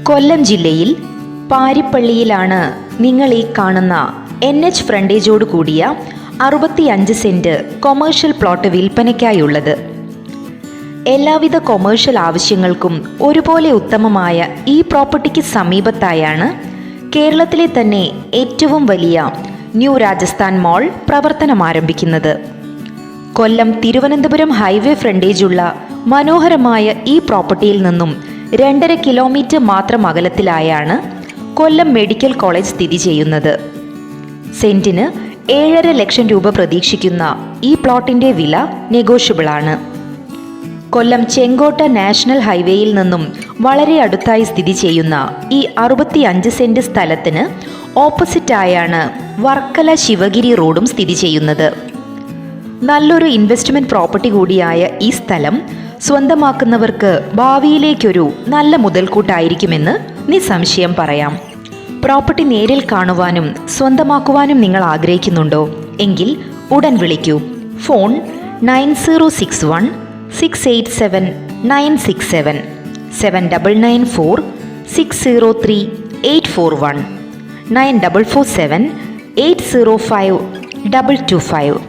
കൊല്ലം ജില്ലയിൽ പാരിപ്പള്ളിയിലാണ് നിങ്ങൾ ഈ കാണുന്ന NH ഫ്രണ്ടേജോട് കൂടിയ 65 സെന്റ് കൊമേഴ്ഷ്യൽ പ്ലോട്ട് വിൽപ്പനയ്ക്കായുള്ളത്. എല്ലാവിധ കൊമേഴ്ഷ്യൽ ആവശ്യങ്ങൾക്കും ഒരുപോലെ ഉത്തമമായ ഈ പ്രോപ്പർട്ടിക്ക് സമീപത്തായാണ് കേരളത്തിലെ തന്നെ ഏറ്റവും വലിയ ന്യൂ രാജസ്ഥാൻ മാൾ പ്രവർത്തനം ആരംഭിക്കുന്നത്. കൊല്ലം തിരുവനന്തപുരം ഹൈവേ ഫ്രണ്ടേജുള്ള മനോഹരമായ ഈ പ്രോപ്പർട്ടിയിൽ നിന്നും 2.5 കിലോമീറ്റർ മാത്രം അകലത്തിലായാണ് കൊല്ലം മെഡിക്കൽ കോളേജ് സ്ഥിതി ചെയ്യുന്നത്. സെന്റിന് 7.5 ലക്ഷം രൂപ പ്രതീക്ഷിക്കുന്ന ഈ പ്ലോട്ടിന്റെ വില നെഗോഷ്യബിളാണ്. കൊല്ലം ചെങ്കോട്ട നാഷണൽ ഹൈവേയിൽ നിന്നും വളരെ അടുത്തായി സ്ഥിതി ചെയ്യുന്ന ഈ 65 സെന്റ് സ്ഥലത്തിന് ഓപ്പോസിറ്റായാണ് വർക്കല ശിവഗിരി റോഡും സ്ഥിതി ചെയ്യുന്നത്. നല്ലൊരു ഇൻവെസ്റ്റ്മെന്റ് പ്രോപ്പർട്ടി കൂടിയായ ഈ സ്ഥലം സ്വന്തമാക്കുന്നവർക്ക് ഭാവിയിലേക്കൊരു നല്ല മുതൽക്കൂട്ടായിരിക്കുമെന്ന് നിസ്സംശയം പറയാം. പ്രോപ്പർട്ടി നേരിൽ കാണുവാനും സ്വന്തമാക്കുവാനും നിങ്ങൾ ആഗ്രഹിക്കുന്നുണ്ടോ എങ്കിൽ ഉടൻ വിളിക്കൂ. ഫോൺ 9061 687 967 7994 603 841 9447 805 225.